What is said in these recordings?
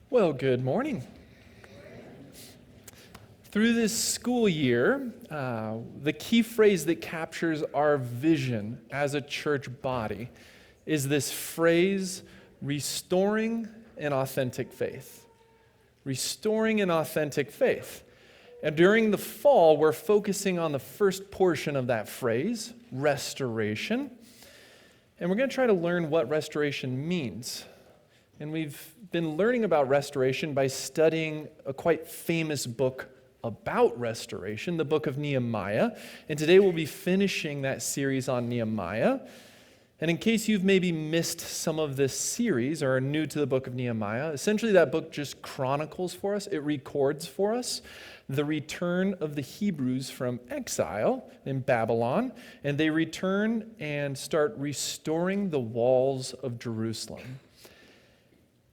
Well, good morning. Through this school year, the key phrase that captures our vision as a church body is this phrase, restoring an authentic faith. Restoring an authentic faith. And during the fall, we're focusing on the first portion of that phrase, restoration. And we're going to try to learn what restoration means. And we've been learning about restoration by studying a quite famous book about restoration, the book of Nehemiah. And today we'll be finishing that series on Nehemiah. And in case you've maybe missed some of this series or are new to the book of Nehemiah, essentially that book just chronicles for us, it records for us the return of the Hebrews from exile in Babylon. And they return and start restoring the walls of Jerusalem.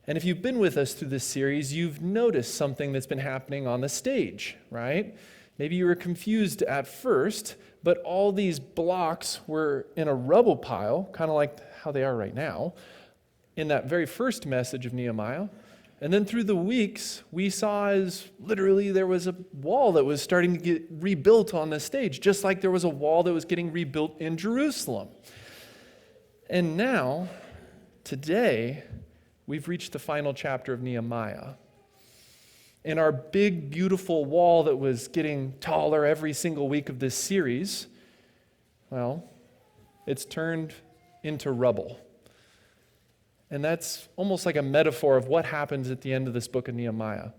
And if you've been with us through this series, you've noticed something that's been happening on the stage, right? Maybe you were confused at first, but all these blocks were in a rubble pile, kind of like how they are right now, in that very first message of Nehemiah. And then through the weeks, we saw as literally there was a wall that was starting to get rebuilt on the stage, just like there was a wall that was getting rebuilt in Jerusalem. And now, today, we've reached the final chapter of Nehemiah. And our big, beautiful wall that was getting taller every single week of this series, well, it's turned into rubble. And that's almost like a metaphor of what happens at the end of this book of Nehemiah.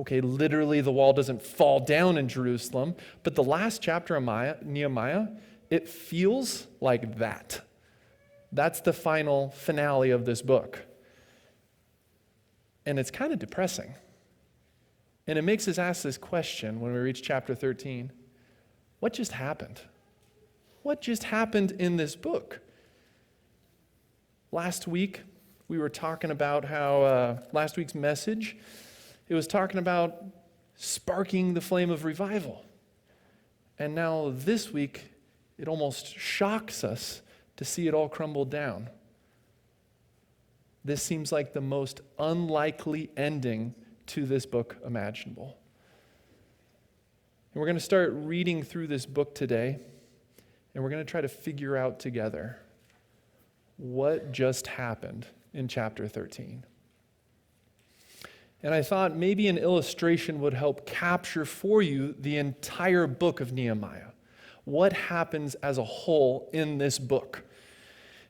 Okay, literally the wall doesn't fall down in Jerusalem, but the last chapter of Nehemiah, it feels like that. That's the final finale of this book. And it's kind of depressing. And it makes us ask this question when we reach chapter 13. What just happened? What just happened in this book? Last week, we were talking about how last week's message, it was talking about sparking the flame of revival. And now this week, it almost shocks us to see it all crumble down. This seems like the most unlikely ending to this book imaginable. And we're going to start reading through this book today, and we're going to try to figure out together what just happened in chapter 13. And I thought maybe an illustration would help capture for you the entire book of Nehemiah. What happens as a whole in this book?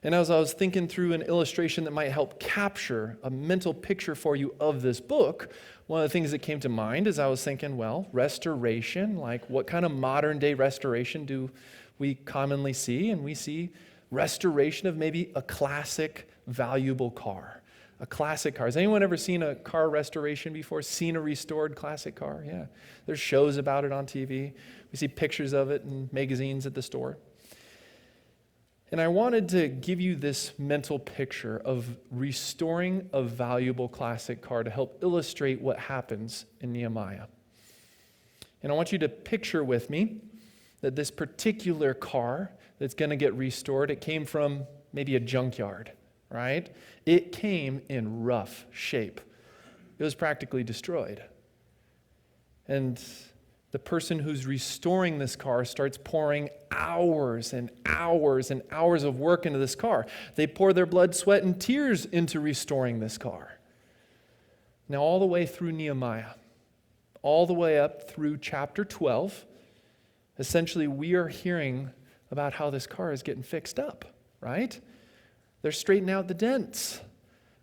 And as I was thinking through an illustration that might help capture a mental picture for you of this book, one of the things that came to mind is I was thinking, well, restoration, like what kind of modern day restoration do we commonly see? And we see restoration of maybe a classic, valuable car. A classic car. Has anyone ever seen a car restoration before? Seen a restored classic car? Yeah. There's shows about it on TV. We see pictures of it in magazines at the store. And I wanted to give you this mental picture of restoring a valuable classic car to help illustrate what happens in Nehemiah. And I want you to picture with me that this particular car that's going to get restored, it came from maybe a junkyard, right? It came in rough shape. It was practically destroyed. And the person who's restoring this car starts pouring hours and hours and hours of work into this car. They pour their blood, sweat, and tears into restoring this car. Now, all the way through Nehemiah, all the way up through chapter 12, essentially we are hearing about how this car is getting fixed up, right? They're straightening out the dents,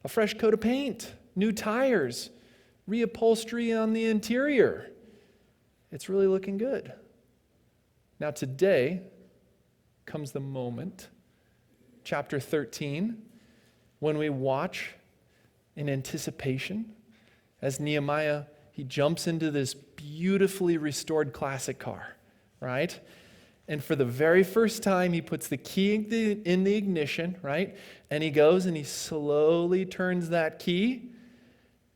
a fresh coat of paint, new tires, reupholstery on the interior. It's really looking good. Now today comes the moment, chapter 13, when we watch in anticipation as Nehemiah, he jumps into this beautifully restored classic car, right? And for the very first time, he puts the key in the ignition, right? And he goes and he slowly turns that key,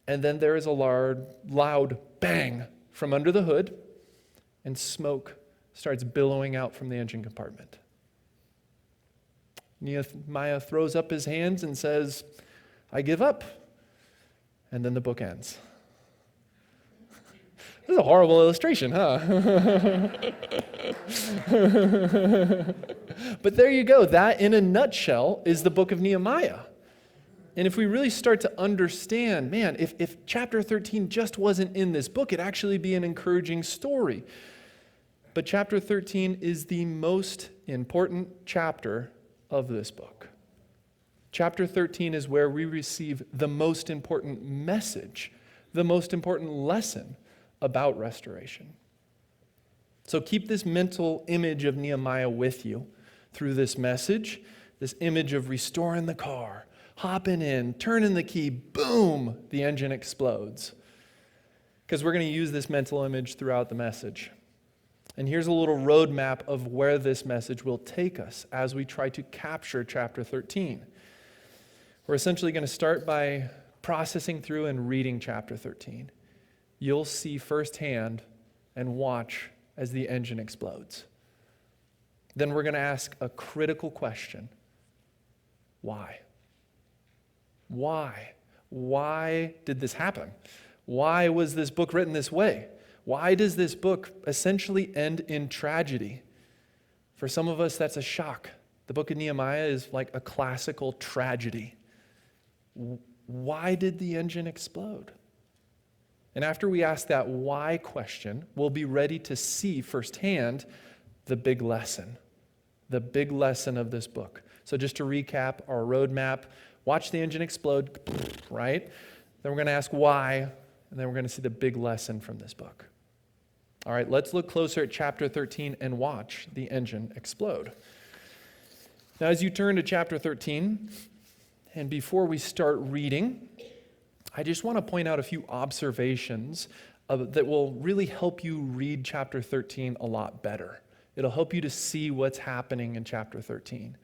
and then there is a loud bang from under the hood, and smoke starts billowing out from the engine compartment. Nehemiah throws up his hands and says, I give up. and then the book ends. This is a horrible illustration, huh? But there you go. That, in a nutshell, is the book of Nehemiah. And if we really start to understand, man, if chapter 13 just wasn't in this book, it'd actually be an encouraging story. But chapter 13 is the most important chapter of this book. Chapter 13 is where we receive the most important message, the most important lesson about restoration. So keep this mental image of Nehemiah with you through this message, this image of restoring the car, hopping in, turning the key, boom, the engine explodes. Because we're going to use this mental image throughout the message. And here's a little roadmap of where this message will take us as we try to capture chapter 13. We're essentially going to start by processing through and reading chapter 13. You'll see firsthand and watch as the engine explodes. Then we're going to ask a critical question. Why? Why? Why did this happen? Why was this book written this way? Why does this book essentially end in tragedy? For some of us, that's a shock. The book of Nehemiah is like a classical tragedy. Why did the engine explode? And after we ask that why question, we'll be ready to see firsthand the big lesson of this book. So just to recap our roadmap, watch the engine explode, right? Then we're going to ask why, and then we're going to see the big lesson from this book. All right, let's look closer at chapter 13 and watch the engine explode. Now, as you turn to chapter 13, and before we start reading, I just want to point out a few observations that will really help you read chapter 13 a lot better. It'll help you to see what's happening in chapter 13.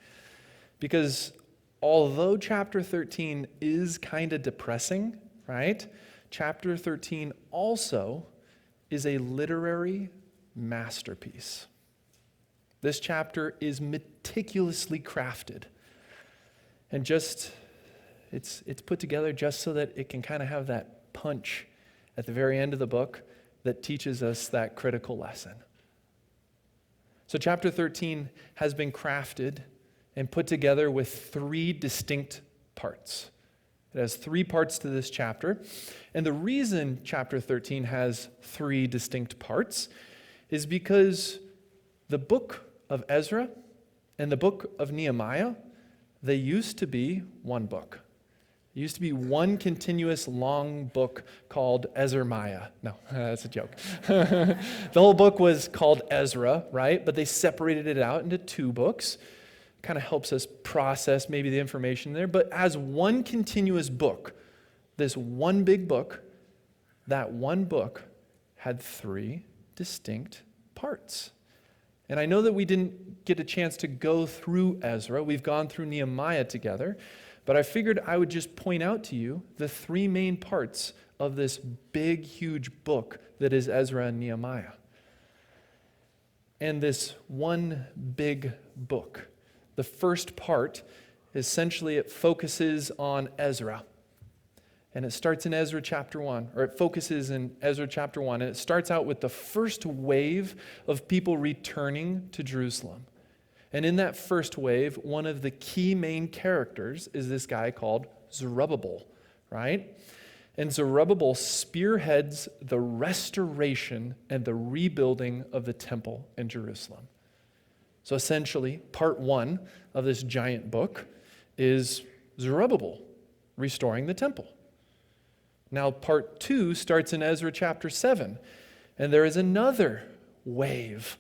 Because although chapter 13 is kind of depressing, right? Chapter 13 also is a literary masterpiece. This chapter is meticulously crafted. And it's put together just so that it can kind of have that punch at the very end of the book that teaches us that critical lesson. So chapter 13 has been crafted and put together with 3 distinct parts. It has 3 parts to this chapter. And the reason chapter 13 has 3 distinct parts is because the book of Ezra and the book of Nehemiah, they used to be one book. It used to be one continuous long book called Ezra-miah. No, that's a joke. The whole book was called Ezra, right? But they separated it out into 2 books. Kind of helps us process maybe the information there. But as one continuous book, this one big book, that one book had 3 distinct parts. And I know that we didn't get a chance to go through Ezra. We've gone through Nehemiah together. But I figured I would just point out to you the 3 main parts of this big, huge book that is Ezra and Nehemiah. And this one big book, the first part, essentially it focuses on Ezra. And it starts in Ezra chapter 1, or it focuses in Ezra chapter 1, and it starts out with the first wave of people returning to Jerusalem. And in that first wave, one of the key main characters is this guy called Zerubbabel, right? And Zerubbabel spearheads the restoration and the rebuilding of the temple in Jerusalem. So essentially, part 1 of this giant book is Zerubbabel restoring the temple. Now, part 2 starts in Ezra chapter 7, and there is another wave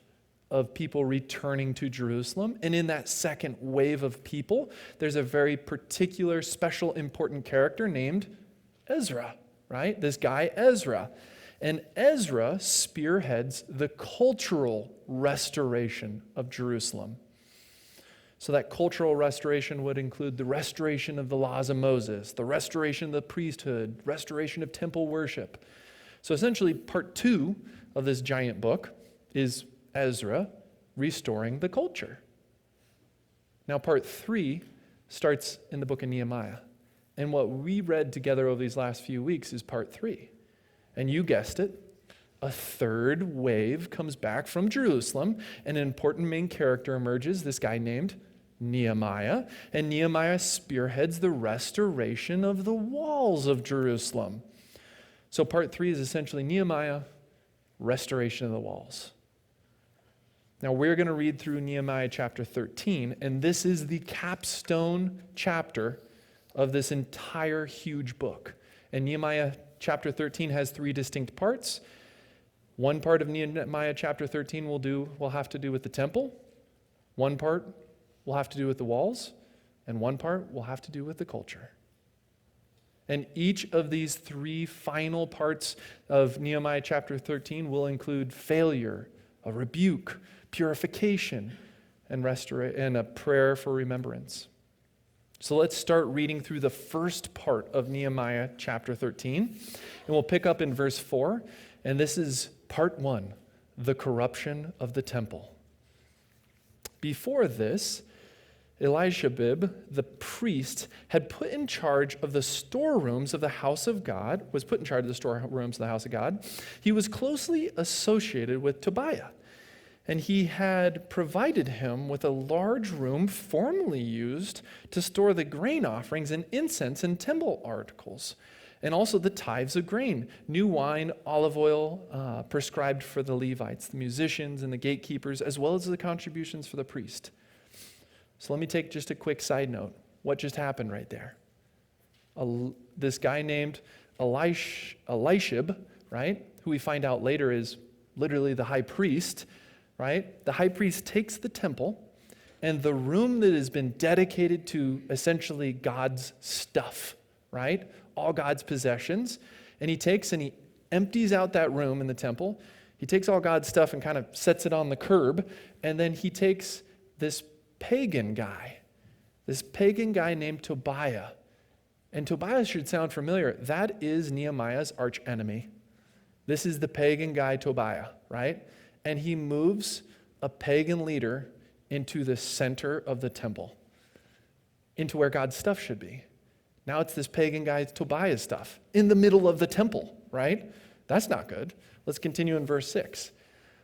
of people returning to Jerusalem. And in that second wave of people, there's a very particular, special, important character named Ezra, right? This guy, Ezra. And Ezra spearheads the cultural restoration of Jerusalem. So that cultural restoration would include the restoration of the laws of Moses, the restoration of the priesthood, restoration of temple worship. So essentially, part 2 of this giant book is Ezra restoring the culture. Now, part 3 starts in the book of Nehemiah. And what we read together over these last few weeks is part 3. And you guessed it, a third wave comes back from Jerusalem, and an important main character emerges, this guy named Nehemiah. And Nehemiah spearheads the restoration of the walls of Jerusalem. So part 3 is essentially Nehemiah, restoration of the walls. Now we're going to read through Nehemiah chapter 13, and this is the capstone chapter of this entire huge book. And Nehemiah chapter 13 has 3 distinct parts. One part of Nehemiah chapter 13 will have to do with the temple. One part will have to do with the walls. And one part will have to do with the culture. And each of these 3 final parts of Nehemiah chapter 13 will include failure, a rebuke, purification, and a prayer for remembrance. So let's start reading through the first part of Nehemiah chapter 13. And we'll pick up in verse 4. And this is part 1, the corruption of the temple. Before this, Eliashib, the priest, had put in charge of the storerooms of the house of God, He was closely associated with Tobiah, and he had provided him with a large room formerly used to store the grain offerings and incense and temple articles, and also the tithes of grain, new wine, olive oil, prescribed for the Levites, the musicians, and the gatekeepers, as well as the contributions for the priest. So let me take just a quick side note. What just happened right there? This guy named Eliashib, right, who we find out later is literally the high priest, right? The high priest takes the temple and the room that has been dedicated to essentially God's stuff, right? All God's possessions. And he takes and he empties out that room in the temple. He takes all God's stuff and kind of sets it on the curb. And then he takes this pagan guy named Tobiah. And Tobiah should sound familiar. That is Nehemiah's arch enemy. This is the pagan guy Tobiah, right? And he moves a pagan leader into the center of the temple, into where God's stuff should be. Now it's this pagan guy Tobiah's stuff in the middle of the temple, right? That's not good. Let's continue in verse 6.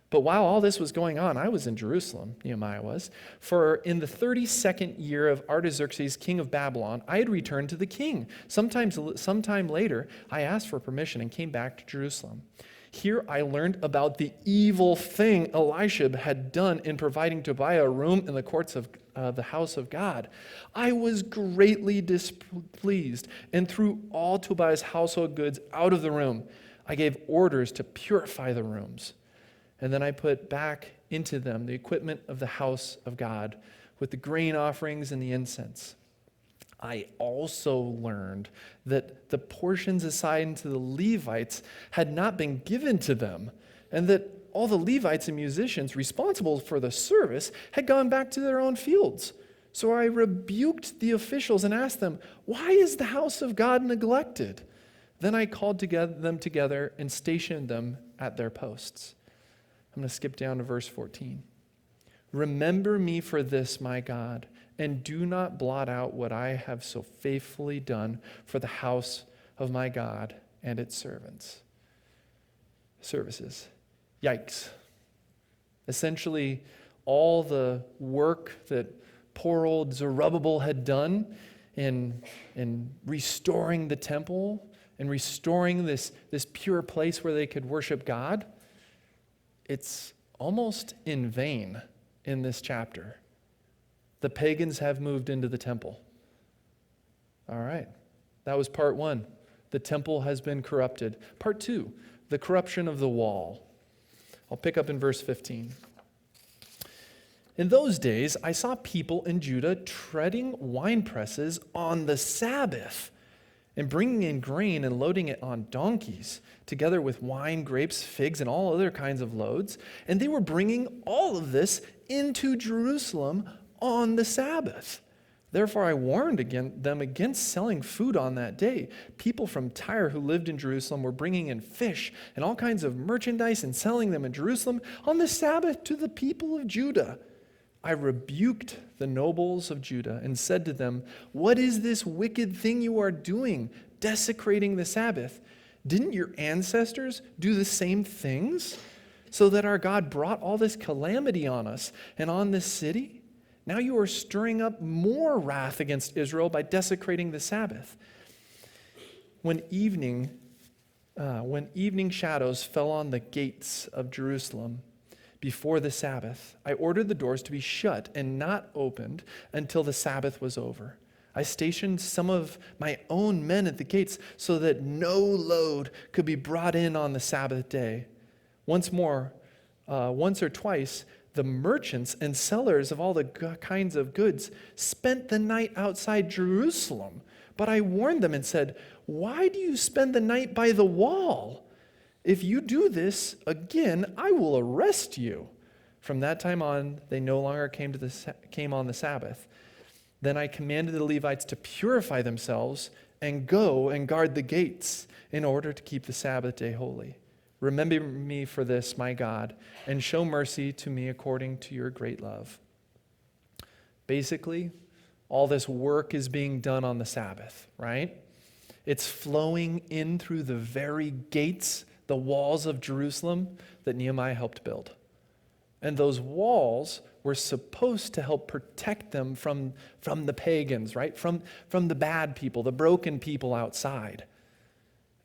But while all this was going on, I was in Jerusalem, Nehemiah was, for in the 32nd year of Artaxerxes, king of Babylon, I had returned to the king. Sometime later, I asked for permission and came back to Jerusalem. Here I learned about the evil thing Eliashib had done in providing Tobiah a room in the courts of the house of God. I was greatly displeased and threw all Tobiah's household goods out of the room. I gave orders to purify the rooms. And then I put back into them the equipment of the house of God with the grain offerings and the incense. I also learned that the portions assigned to the Levites had not been given to them, and that all the Levites and musicians responsible for the service had gone back to their own fields. So I rebuked the officials and asked them, "Why is the house of God neglected?" Then I called them together and stationed them at their posts. I'm going to skip down to verse 14. Remember me for this, my God, and do not blot out what I have so faithfully done for the house of my God and its services. Yikes. Essentially, all the work that poor old Zerubbabel had done in restoring the temple and restoring this pure place where they could worship God, it's almost in vain in this chapter. The pagans have moved into the temple. All right, that was part 1. The temple has been corrupted. Part 2, the corruption of the wall. I'll pick up in verse 15. In those days, I saw people in Judah treading wine presses on the Sabbath and bringing in grain and loading it on donkeys, together with wine, grapes, figs, and all other kinds of loads. And they were bringing all of this into Jerusalem on the Sabbath. Therefore, I warned them against selling food on that day. People from Tyre who lived in Jerusalem were bringing in fish and all kinds of merchandise and selling them in Jerusalem on the Sabbath to the people of Judah. I rebuked the nobles of Judah and said to them, "What is this wicked thing you are doing, desecrating the Sabbath? Didn't your ancestors do the same things, so that our God brought all this calamity on us and on this city? Now you are stirring up more wrath against Israel by desecrating the Sabbath." When evening shadows fell on the gates of Jerusalem before the Sabbath, I ordered the doors to be shut and not opened until the Sabbath was over. I stationed some of my own men at the gates so that no load could be brought in on the Sabbath day. Once or twice, the merchants and sellers of all the kinds of goods spent the night outside Jerusalem. But I warned them and said, "Why do you spend the night by the wall? If you do this again, I will arrest you." From that time on, they no longer came on the Sabbath. Then I commanded the Levites to purify themselves and go and guard the gates in order to keep the Sabbath day holy. Remember me for this, my God, and show mercy to me according to your great love. Basically, all this work is being done on the Sabbath, right? It's flowing in through the very gates, the walls of Jerusalem that Nehemiah helped build. And those walls were supposed to help protect them from the pagans, right? From the bad people, the broken people outside.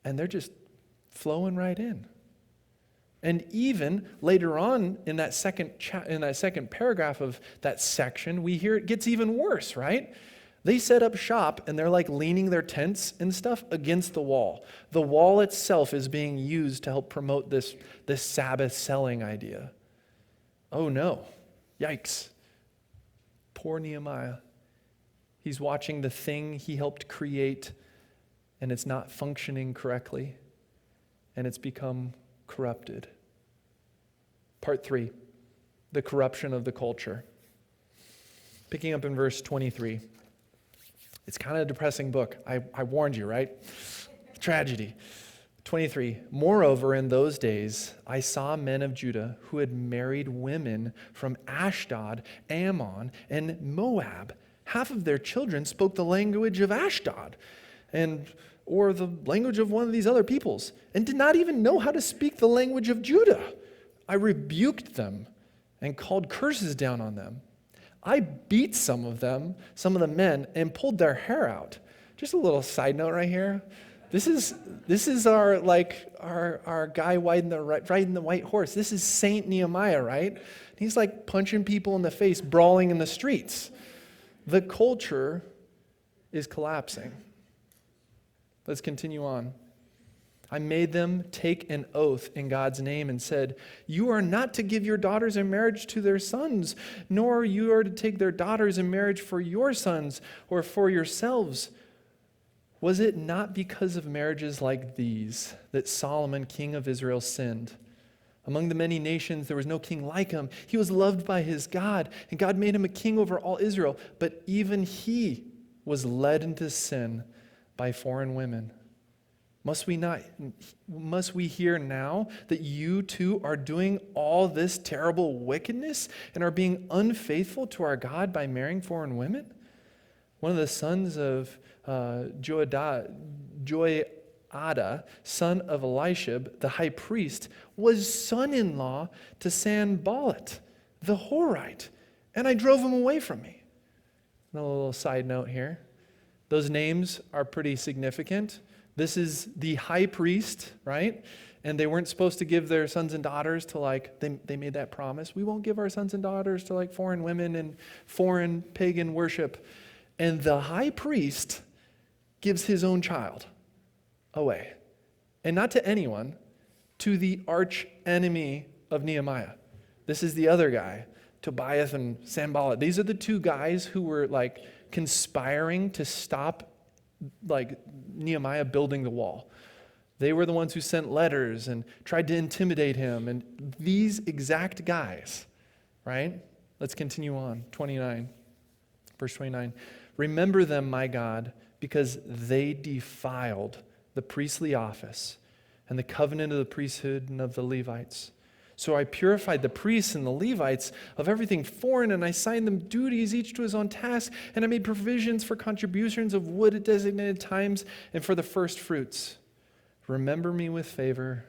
And they're just flowing right in. And even later on in that second paragraph of that section, we hear it gets even worse, right? They set up shop and they're like leaning their tents and stuff against the wall. The wall itself is being used to help promote this Sabbath selling idea. Oh no, yikes. Poor Nehemiah. He's watching the thing he helped create and it's not functioning correctly and it's become corrupted. Part 3, the corruption of the culture. Picking up in verse 23. It's kind of a depressing book. I warned you, right? Tragedy. 23. Moreover, in those days, I saw men of Judah who had married women from Ashdod, Ammon, and Moab. Half of their children spoke the language of Ashdod, or the language of one of these other peoples, and did not even know how to speak the language of Judah. I rebuked them and called curses down on them. I beat some of the men, and pulled their hair out. Just a little side note right here. This is our guy riding the white horse. This is Saint Nehemiah, right? He's like punching people in the face, brawling in the streets. The culture is collapsing. Let's continue on. I made them take an oath in God's name and said, "You are not to give your daughters in marriage to their sons, nor you are to take their daughters in marriage for your sons or for yourselves." Was it not because of marriages like these that Solomon, king of Israel, sinned? Among the many nations, there was no king like him. He was loved by his God, and God made him a king over all Israel. But even he was led into sin by foreign women. Must we hear now that you too are doing all this terrible wickedness and are being unfaithful to our God by marrying foreign women? One of the sons of Joiada, son of Elishib, the high priest, was son-in-law to Sanballat, the Horite, and I drove him away from me. And a little side note here. Those names are pretty significant. This is the high priest, right? And they weren't supposed to give their sons and daughters to they made that promise. We won't give our sons and daughters to foreign women and foreign pagan worship. And the high priest gives his own child away. And not to anyone, to the arch enemy of Nehemiah. This is the other guy, Tobiah and Sanballat. These are the two guys who were conspiring to stop Nehemiah building the wall. They were the ones who sent letters and tried to intimidate him. And these exact guys, right? Let's continue on. 29, verse 29. Remember them, my God, because they defiled the priestly office and the covenant of the priesthood and of the Levites. So I purified the priests and the Levites of everything foreign, and I assigned them duties, each to his own task, and I made provisions for contributions of wood at designated times and for the first fruits. Remember me with favor,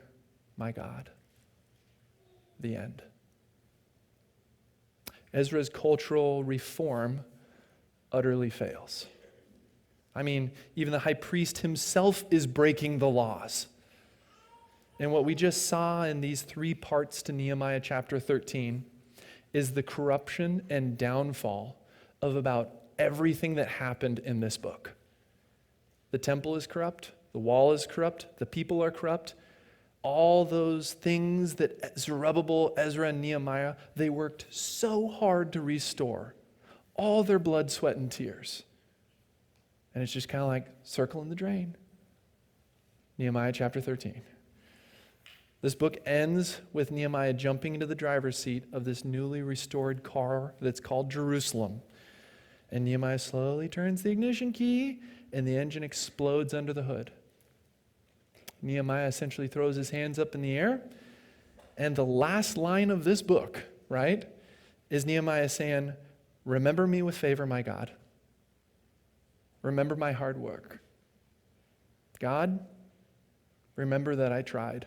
my God. The end. Ezra's cultural reform utterly fails. I mean, even the high priest himself is breaking the laws. And what we just saw in these 3 parts to Nehemiah chapter 13 is the corruption and downfall of about everything that happened in this book. The temple is corrupt, the wall is corrupt, the people are corrupt. All those things that Zerubbabel, Ezra, and Nehemiah, they worked so hard to restore. All their blood, sweat, and tears. And it's just kind of like circling the drain. Nehemiah chapter 13. This book ends with Nehemiah jumping into the driver's seat of this newly restored car that's called Jerusalem. And Nehemiah slowly turns the ignition key, and the engine explodes under the hood. Nehemiah essentially throws his hands up in the air, and the last line of this book, right, is Nehemiah saying, remember me with favor, my God. Remember my hard work. God, remember that I tried.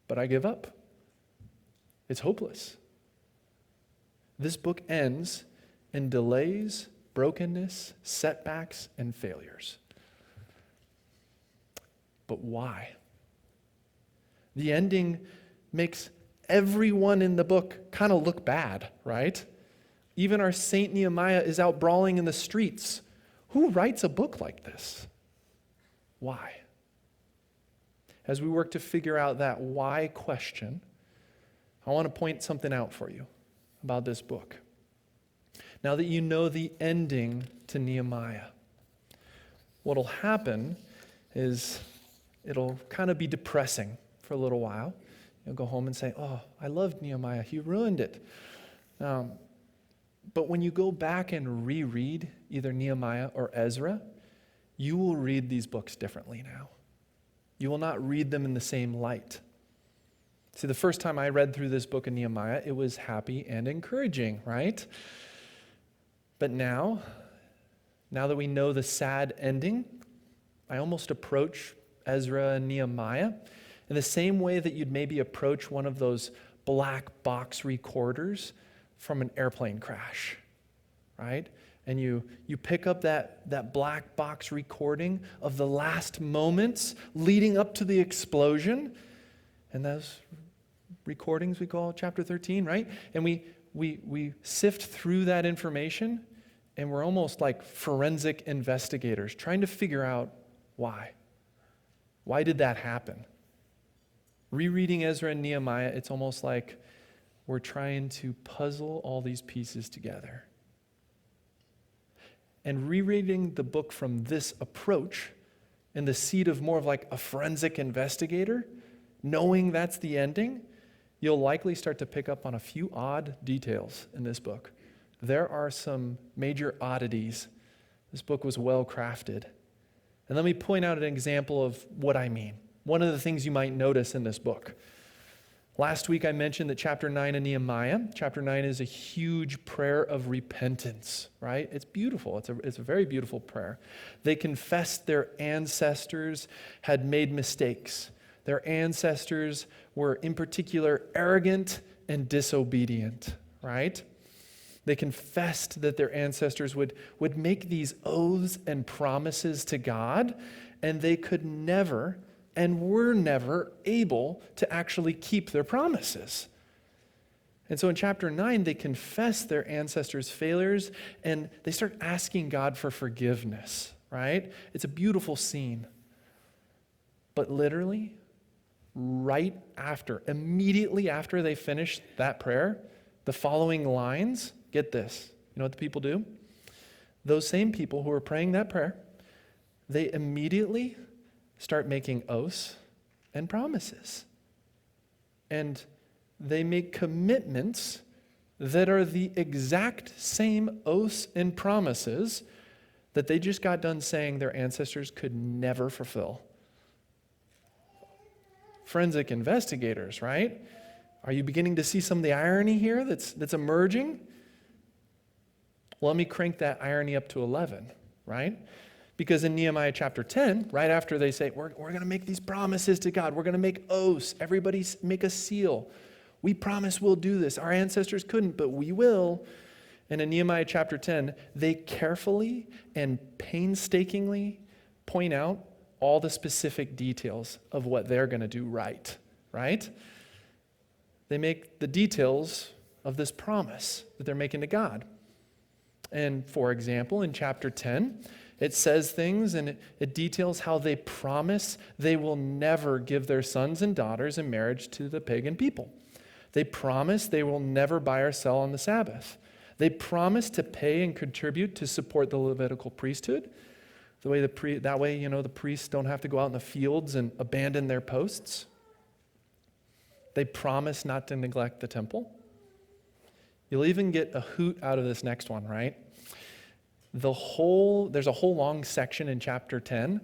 But I give up. It's hopeless. This book ends in delays, brokenness, setbacks, and failures. But why? The ending makes everyone in the book kind of look bad, right? Even our Saint Nehemiah is out brawling in the streets. Who writes a book like this? Why? As we work to figure out that why question, I want to point something out for you about this book. Now that you know the ending to Nehemiah, what'll happen is it'll kind of be depressing for a little while. You'll go home and say, oh, I loved Nehemiah. He ruined it. But when you go back and reread either Nehemiah or Ezra, you will read these books differently now. You will not read them in the same light. See, the first time I read through this book of Nehemiah, it was happy and encouraging, right? But now that we know the sad ending, I almost approach Ezra and Nehemiah in the same way that you'd maybe approach one of those black box recorders from an airplane crash, right? And you pick up that black box recording of the last moments leading up to the explosion. And those recordings we call chapter 13, right? And we sift through that information, and we're almost like forensic investigators trying to figure out why. Why did that happen? Rereading Ezra and Nehemiah, it's almost like we're trying to puzzle all these pieces together. And rereading the book from this approach, in the seat of more of like a forensic investigator, knowing that's the ending, you'll likely start to pick up on a few odd details in this book. There are some major oddities. This book was well crafted. And let me point out an example of what I mean. One of the things you might notice in this book. Last week I mentioned that chapter 9 of Nehemiah, chapter 9 is a huge prayer of repentance, right? It's beautiful. It's a very beautiful prayer. They confessed their ancestors had made mistakes. Their ancestors were in particular arrogant and disobedient, right? They confessed that their ancestors would make these oaths and promises to God, and they could never and were never able to actually keep their promises. And so in chapter 9, they confess their ancestors' failures, and they start asking God for forgiveness, right? It's a beautiful scene. But literally, right after, immediately after they finish that prayer, the following lines, get this. You know what the people do? Those same people who are praying that prayer, they immediately start making oaths and promises. And they make commitments that are the exact same oaths and promises that they just got done saying their ancestors could never fulfill. forensic investigators, right? Are you beginning to see some of the irony here that's emerging? Well, let me crank that irony up to 11, right? Because in Nehemiah chapter 10, right after they say, we're going to make these promises to God, we're going to make oaths, everybody make a seal. We promise we'll do this. Our ancestors couldn't, but we will. And in Nehemiah chapter 10, they carefully and painstakingly point out all the specific details of what they're going to do right? They make the details of this promise that they're making to God. And for example, in chapter 10, it says things and it details how they promise they will never give their sons and daughters in marriage to the pagan people. They promise they will never buy or sell on the Sabbath. They promise to pay and contribute to support the Levitical priesthood. That way, the priests don't have to go out in the fields and abandon their posts. They promise not to neglect the temple. You'll even get a hoot out of this next one, right? There's a whole long section in chapter 10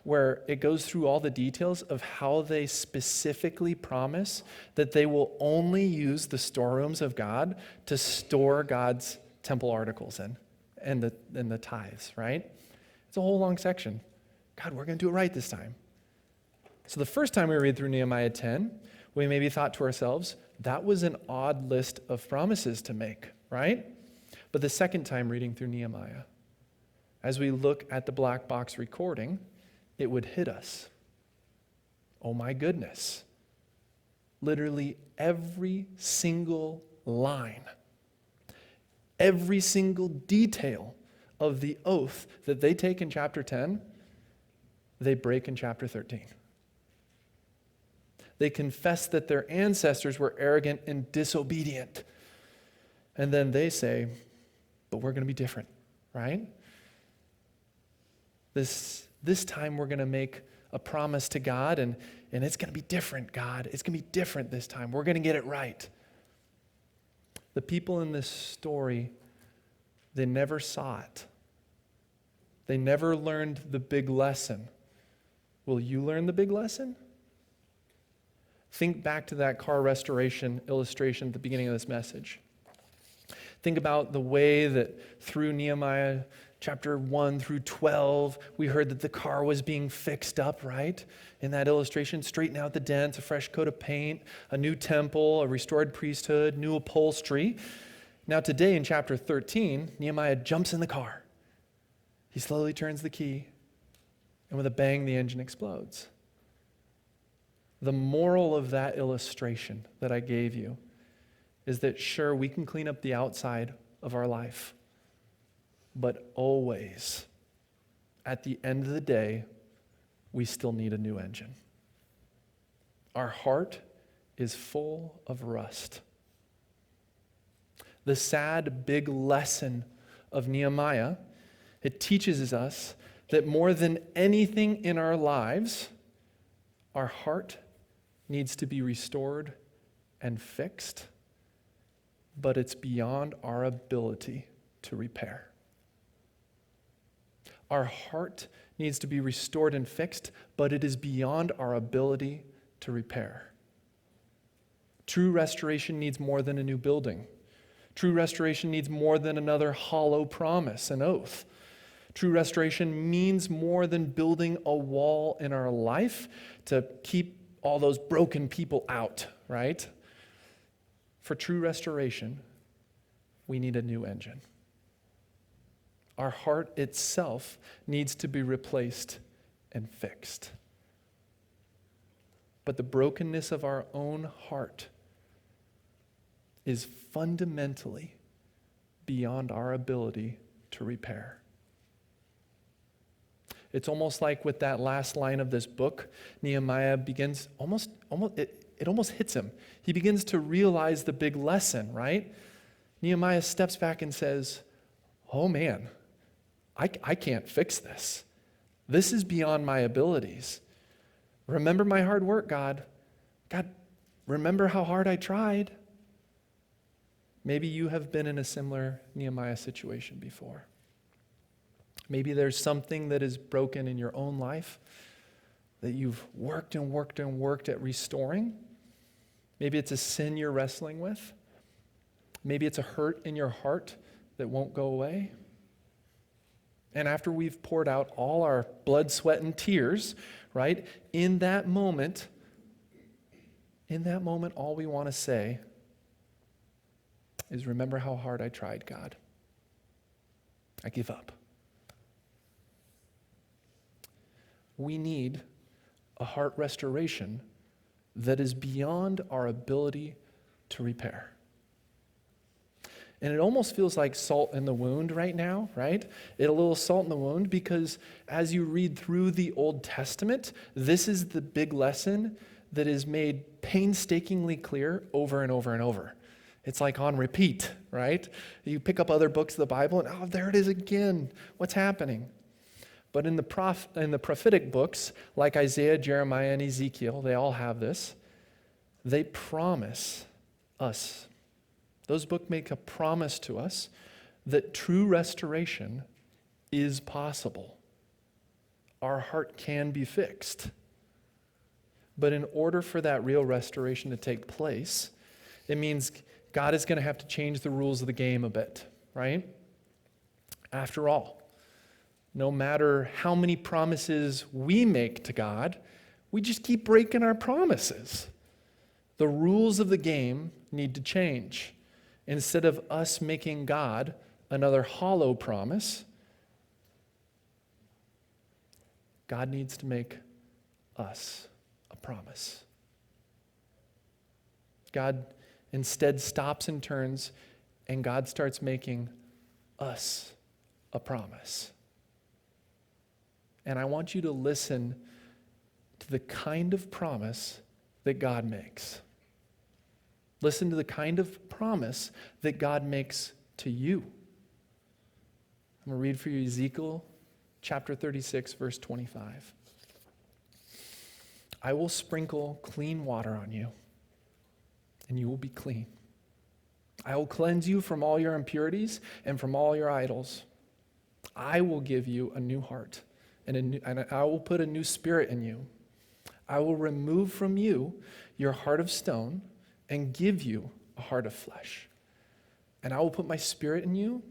where it goes through all the details of how they specifically promise that they will only use the storerooms of God to store God's temple articles in and the tithes, right? It's a whole long section. God, we're going to do it right this time. So the first time we read through Nehemiah 10, we maybe thought to ourselves, that was an odd list of promises to make, right? But the second time reading through Nehemiah, as we look at the black box recording, it would hit us. Oh my goodness. Literally every single line, every single detail of the oath that they take in chapter 10, they break in chapter 13. They confess that their ancestors were arrogant and disobedient. And then they say, but we're going to be different, right? This time we're going to make a promise to God, and it's going to be different, God. It's going to be different this time. We're going to get it right. The people in this story, they never saw it. They never learned the big lesson. Will you learn the big lesson? Think back to that car restoration illustration at the beginning of this message. Think about the way that through Nehemiah chapter 1 through 12, we heard that the car was being fixed up, right? In that illustration, straighten out the dents, a fresh coat of paint, a new temple, a restored priesthood, new upholstery. Now today in chapter 13, Nehemiah jumps in the car. He slowly turns the key, and with a bang, the engine explodes. The moral of that illustration that I gave you is that sure, we can clean up the outside of our life, but always, at the end of the day, we still need a new engine. Our heart is full of rust. The sad big lesson of Nehemiah, it teaches us that more than anything in our lives, our heart needs to be restored and fixed, but it's beyond our ability to repair. Our heart needs to be restored and fixed, but it is beyond our ability to repair. True restoration needs more than a new building. True restoration needs more than another hollow promise, an oath. True restoration means more than building a wall in our life to keep all those broken people out, right? For true restoration, we need a new engine. Our heart itself needs to be replaced and fixed. But the brokenness of our own heart is fundamentally beyond our ability to repair. It's almost like with that last line of this book, Nehemiah begins it almost hits him. He begins to realize the big lesson, right? Nehemiah steps back and says, oh man, I can't fix this. This is beyond my abilities. Remember my hard work, God. God, remember how hard I tried. Maybe you have been in a similar Nehemiah situation before. Maybe there's something that is broken in your own life, that you've worked and worked and worked at restoring. Maybe it's a sin you're wrestling with. Maybe it's a hurt in your heart that won't go away. And after we've poured out all our blood, sweat, and tears, right, in that moment, all we want to say is, remember how hard I tried, God. I give up. We need a heart restoration that is beyond our ability to repair. And it almost feels like salt in the wound right now, right? A little salt in the wound, because as you read through the Old Testament, this is the big lesson that is made painstakingly clear over and over and over. It's like on repeat, right? You pick up other books of the Bible and, oh, there it is again. What's happening? But in the prophetic books, like Isaiah, Jeremiah, and Ezekiel, they all have this. They promise us. Those books make a promise to us that true restoration is possible. Our heart can be fixed. But in order for that real restoration to take place, it means God is going to have to change the rules of the game a bit, right? After all, no matter how many promises we make to God, we just keep breaking our promises. The rules of the game need to change. Instead of us making God another hollow promise, God needs to make us a promise. God instead stops and turns, and God starts making us a promise. And I want you to listen to the kind of promise that God makes. Listen to the kind of promise that God makes to you. I'm going to read for you Ezekiel chapter 36, verse 25. I will sprinkle clean water on you, and you will be clean. I will cleanse you from all your impurities and from all your idols. I will give you a new heart, and I will put a new spirit in you. I will remove from you your heart of stone and give you a heart of flesh. And I will put my spirit in you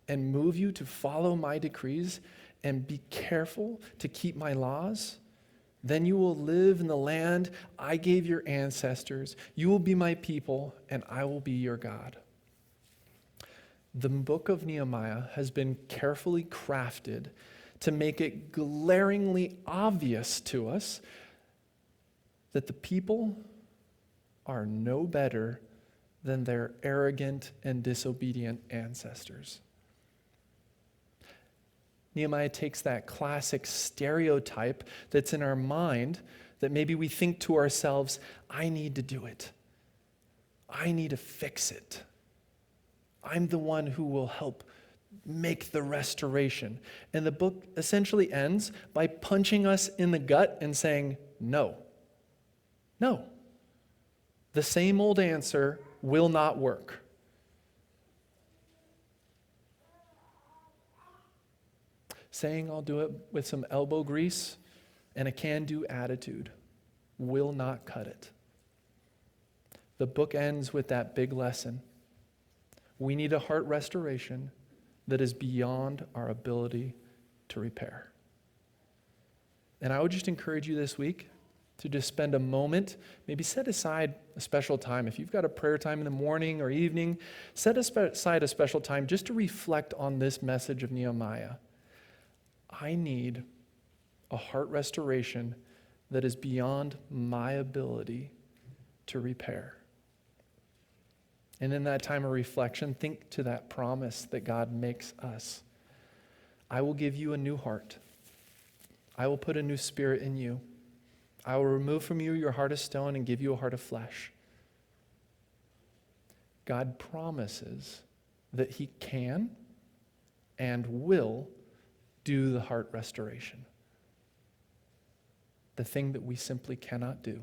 and move you to follow my decrees and be careful to keep my laws. Then you will live in the land I gave your ancestors. You will be my people, and I will be your God. The book of Nehemiah has been carefully crafted to make it glaringly obvious to us that the people are no better than their arrogant and disobedient ancestors. Nehemiah takes that classic stereotype that's in our mind that maybe we think to ourselves, I need to do it. I need to fix it. I'm the one who will help make the restoration. And the book essentially ends by punching us in the gut and saying, no. No. The same old answer will not work. Saying I'll do it with some elbow grease and a can-do attitude will not cut it. The book ends with that big lesson. We need a heart restoration that is beyond our ability to repair. And I would just encourage you this week to just spend a moment, maybe set aside a special time. If you've got a prayer time in the morning or evening, set aside a special time just to reflect on this message of Nehemiah. I need a heart restoration that is beyond my ability to repair. And in that time of reflection, think to that promise that God makes us. I will give you a new heart. I will put a new spirit in you. I will remove from you your heart of stone and give you a heart of flesh. God promises that he can and will do the heart restoration. The thing that we simply cannot do.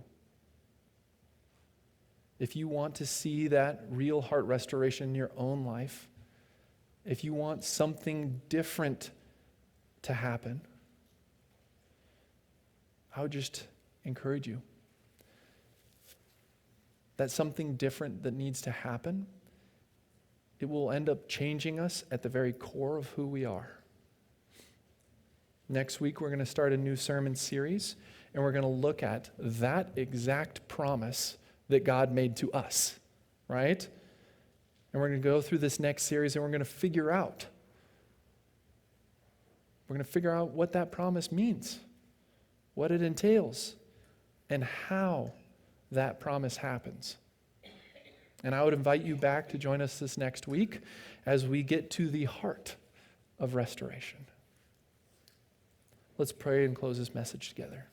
If you want to see that real heart restoration in your own life, if you want something different to happen, I would just encourage you that something different that needs to happen, it will end up changing us at the very core of who we are. Next week, we're going to start a new sermon series, and we're going to look at that exact promise that God made to us, right? And we're going to go through this next series, and we're going to figure out what that promise means, what it entails, and how that promise happens. And I would invite you back to join us this next week as we get to the heart of restoration. Let's pray and close this message together.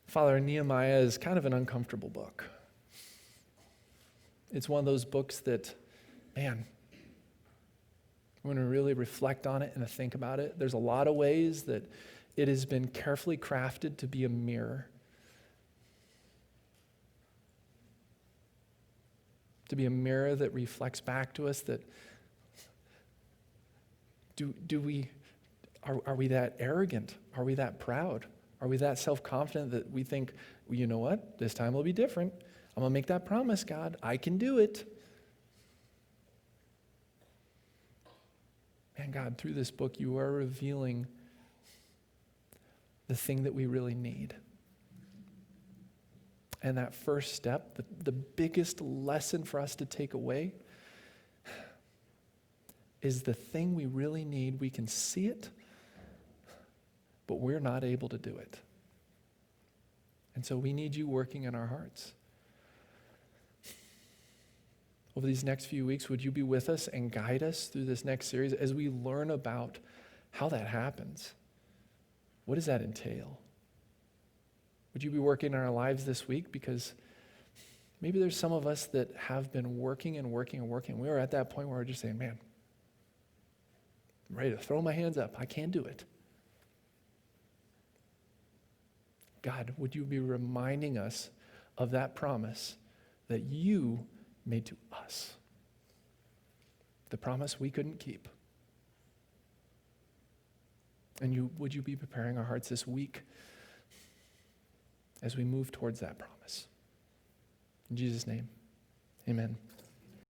Father, Nehemiah is kind of an uncomfortable book. It's one of those books that, man, when we really reflect on it and think about it, there's a lot of ways that it has been carefully crafted to be a mirror. To be a mirror that reflects back to us that are we that arrogant? Are we that proud? Are we that self-confident that we think, well, you know what? This time will be different. I'm going to make that promise, God. I can do it. Man, God, through this book, you are revealing the thing that we really need. And that first step, the biggest lesson for us to take away is the thing we really need. We can see it, but we're not able to do it. And so we need you working in our hearts. Over these next few weeks, would you be with us and guide us through this next series as we learn about how that happens? What does that entail? Would you be working in our lives this week? Because maybe there's some of us that have been working and working and working. We are at that point where we're just saying, man, I'm ready to throw my hands up. I can't do it. God, would you be reminding us of that promise that you made to us? The promise we couldn't keep. And would you be preparing our hearts this week as we move towards that promise? In Jesus' name, amen.